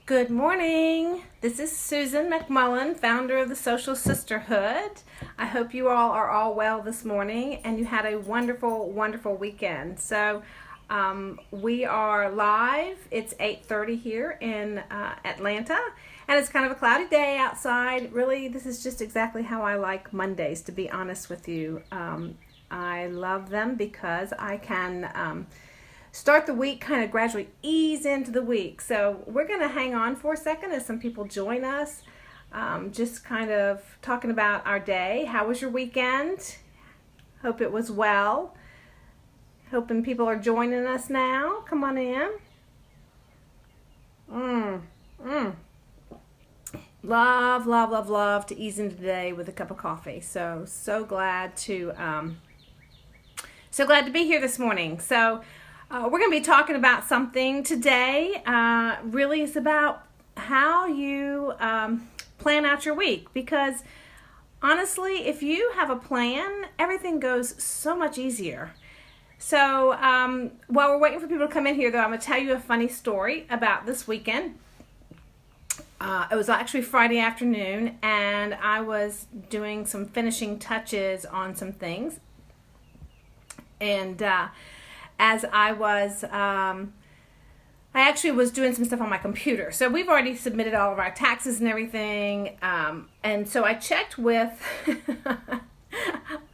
Good morning. This is Susan McMullen, founder of the Social Sisterhood. I hope you all are all well this morning and you had a wonderful, wonderful weekend. So we are live. It's 8:30 here in Atlanta, and it's kind of a cloudy day outside. Really, this is just exactly how I like Mondays, to be honest with you. I love them because I can start the week, kind of gradually ease into the week. So we're going to hang on for a second as some people join us, just kind of talking about our day. How was your weekend? Hope it was well. Hoping people are joining us now. Come on in. Love, love, love, love to ease into the day with a cup of coffee. So glad to be here this morning. So we're going to be talking about something today. Really, it's about how you plan out your week, because honestly, if you have a plan, everything goes so much easier. So while we're waiting for people to come in here, though, I'm going to tell you a funny story about this weekend. It was actually Friday afternoon, and I was doing some finishing touches on some things. And as I was, I actually was doing some stuff on my computer. So we've already submitted all of our taxes and everything. And so I checked with,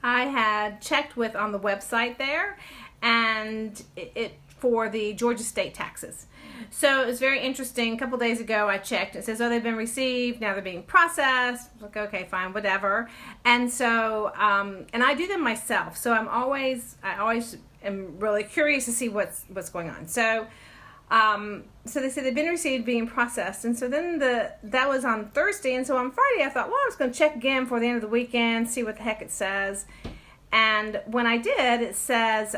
I had checked with on the website there, and it for the Georgia state taxes. So it was very interesting. A couple days ago I checked. It says, oh, they've been received. Now they're being processed. I was like, okay, fine, whatever. And so, and I do them myself. So I always am really curious to see what's going on. So, so they said they've been received, being processed. And so then that was on Thursday. And so on Friday I thought, well, I was going to check again for the end of the weekend, see what the heck it says. And when I did, it says,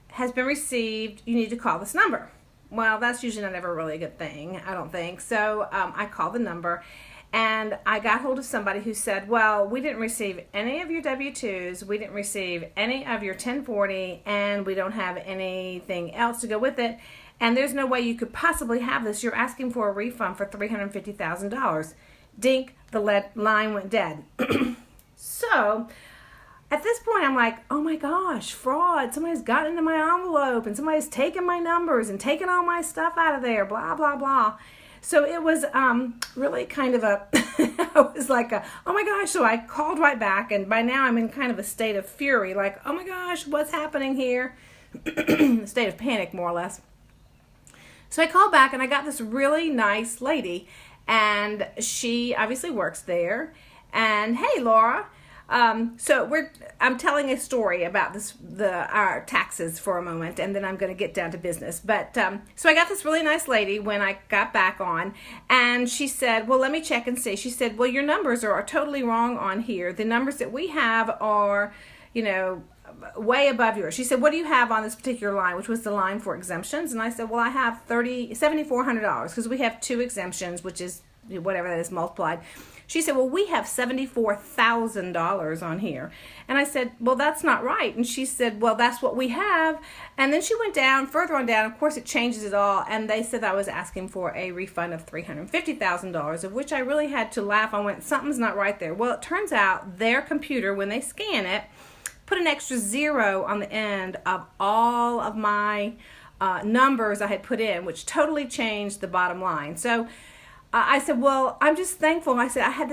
has been received, you need to call this number. Well, that's usually not ever really a good thing, I don't think. So I called the number, and I got hold of somebody who said, well, we didn't receive any of your W-2s, we didn't receive any of your 1040, and we don't have anything else to go with it, and there's no way you could possibly have this. You're asking for a refund for $350,000. Dink, the line went dead. So at this point, I'm like, oh my gosh, fraud. Somebody's gotten into my envelope and somebody's taken my numbers and taken all my stuff out of there, blah, blah, blah. So it was really kind of I was like, oh my gosh. So I called right back, and by now I'm in kind of a state of fury, like, oh my gosh, what's happening here? A state of panic, more or less. So I called back, and I got this really nice lady, and she obviously works there. And hey, Laura. So I'm telling a story about our taxes for a moment, and then I'm going to get down to business. But, so I got this really nice lady when I got back on, and she said, well, let me check and see. She said, well, your numbers are totally wrong on here. The numbers that we have are, way above yours. She said, what do you have on this particular line, which was the line for exemptions? And I said, well, I have $7,400 because we have 2 exemptions, which is whatever that is multiplied. She said, well, we have $74,000 on here. And I said, well, that's not right. And she said, well, that's what we have. And then she went down, further on down. Of course, it changes it all. And they said I was asking for a refund of $350,000, of which I really had to laugh. I went, something's not right there. Well, it turns out their computer, when they scan it, put an extra 0 on the end of all of my numbers I had put in, which totally changed the bottom line. So I said, well, I'm just thankful. I said, I had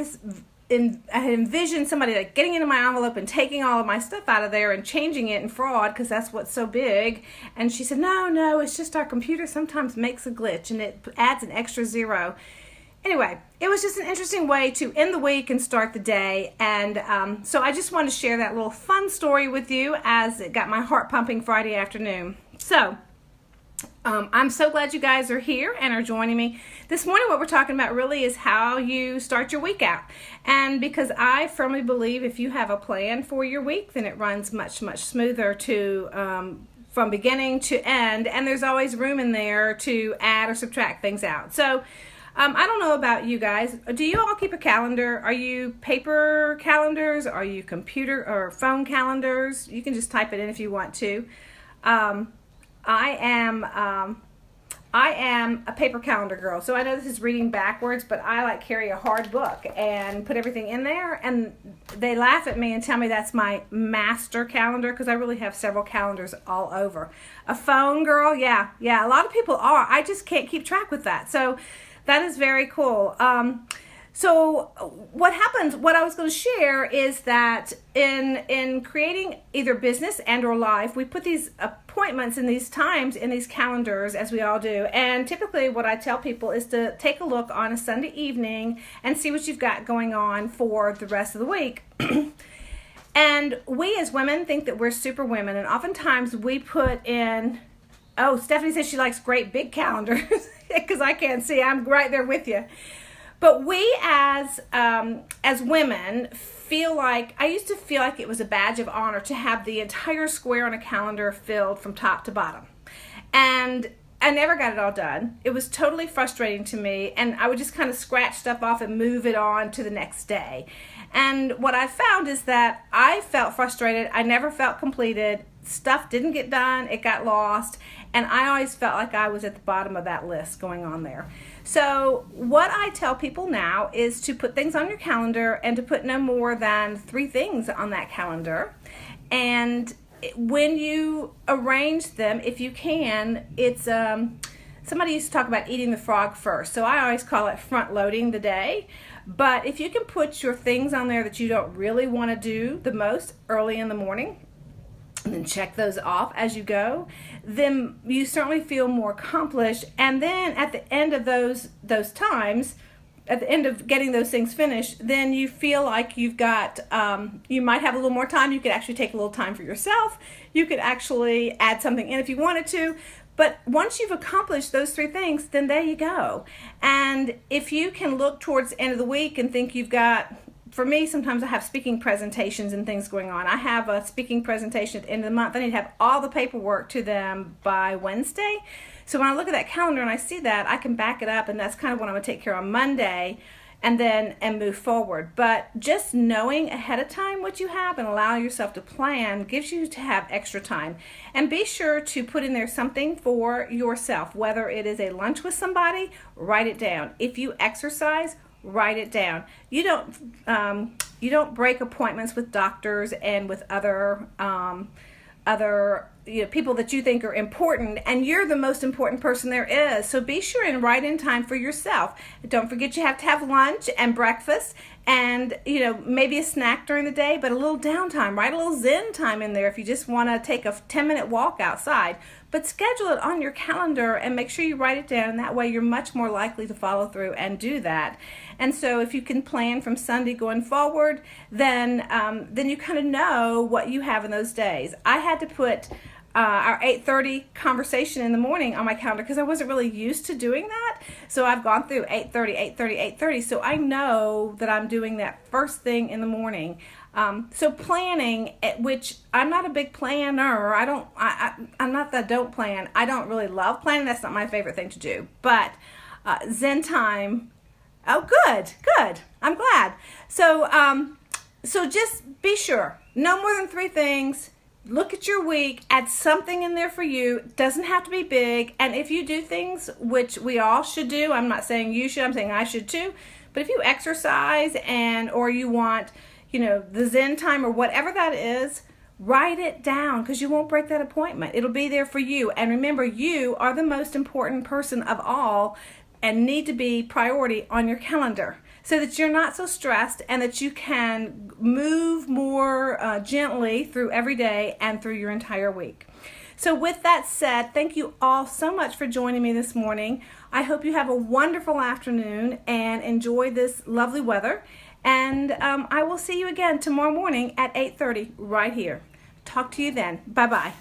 envisioned somebody like getting into my envelope and taking all of my stuff out of there and changing it in fraud, because that's what's so big. And she said, no, it's just our computer sometimes makes a glitch and it adds an extra 0. Anyway, it was just an interesting way to end the week and start the day. And so I just wanted to share that little fun story with you, as it got my heart pumping Friday afternoon. So I'm so glad you guys are here and are joining me. This morning what we're talking about really is how you start your week out. And because I firmly believe if you have a plan for your week, then it runs much, much smoother from beginning to end. And there's always room in there to add or subtract things out. So I don't know about you guys. Do you all keep a calendar? Are you paper calendars? Are you computer or phone calendars? You can just type it in if you want to. I am I am a paper calendar girl, so I know this is reading backwards, but I like carry a hard book and put everything in there, and they laugh at me and tell me that's my master calendar, because I really have several calendars all over. A phone girl, yeah, a lot of people are. I just can't keep track with that, so that is very cool. So what happens, what I was going to share is that in creating either business and or life, we put these appointments in these times in these calendars, as we all do. And typically what I tell people is to take a look on a Sunday evening and see what you've got going on for the rest of the week. And we as women think that we're super women, and oftentimes we put in, oh, Stephanie says she likes great big calendars, because I can't see, I'm right there with you. But we as women feel like, I used to feel like it was a badge of honor to have the entire square on a calendar filled from top to bottom. And I never got it all done. It was totally frustrating to me, and I would just kind of scratch stuff off and move it on to the next day. And what I found is that I felt frustrated. I never felt completed. Stuff didn't get done. It got lost. And I always felt like I was at the bottom of that list going on there. So what I tell people now is to put things on your calendar and to put no more than 3 things on that calendar. And when you arrange them, if you can, it's somebody used to talk about eating the frog first. So I always call it front loading the day. But if you can put your things on there that you don't really want to do the most early in the morning, and then check those off as you go, then you certainly feel more accomplished. And then at the end of those times, at the end of getting those things finished, then you feel like you've got, you might have a little more time. You could actually take a little time for yourself. You could actually add something in if you wanted to. But once you've accomplished those 3 things, then there you go. And if you can look towards the end of the week and think you've got, for me, sometimes I have speaking presentations and things going on. I have a speaking presentation at the end of the month. I need to have all the paperwork to them by Wednesday. So when I look at that calendar and I see that, I can back it up, and that's kind of what I'm going to take care of on Monday and move forward. But just knowing ahead of time what you have and allow yourself to plan gives you to have extra time. And be sure to put in there something for yourself, whether it is a lunch with somebody, write it down. If you exercise, write it down. You don't break appointments with doctors and with other people that you think are important, and you're the most important person there is. So be sure and write in time for yourself. Don't forget you have to have lunch and breakfast and maybe a snack during the day, but a little downtime. Write a little Zen time in there if you just want to take a 10-minute walk outside. But schedule it on your calendar and make sure you write it down, and that way you're much more likely to follow through and do that. And so if you can plan from Sunday going forward, then you kind of know what you have in those days. I had to put our 8:30 conversation in the morning on my calendar because I wasn't really used to doing that. So I've gone through 8:30, so I know that I'm doing that first thing in the morning. So planning, which I'm not a big planner. I'm not that I don't plan. I don't really love planning. That's not my favorite thing to do. But Zen time. Oh, good. I'm glad. So just be sure. No more than 3 things. Look at your week, add something in there for you. It doesn't have to be big. And if you do things, which we all should do, I'm not saying you should, I'm saying I should too. But if you exercise or you want, the Zen time or whatever that is, write it down, because you won't break that appointment. It'll be there for you. And remember, you are the most important person of all and need to be priority on your calendar, so that you're not so stressed and that you can move more gently through every day and through your entire week. So with that said, thank you all so much for joining me this morning. I hope you have a wonderful afternoon and enjoy this lovely weather. And I will see you again tomorrow morning at 8:30 right here. Talk to you then. Bye-bye.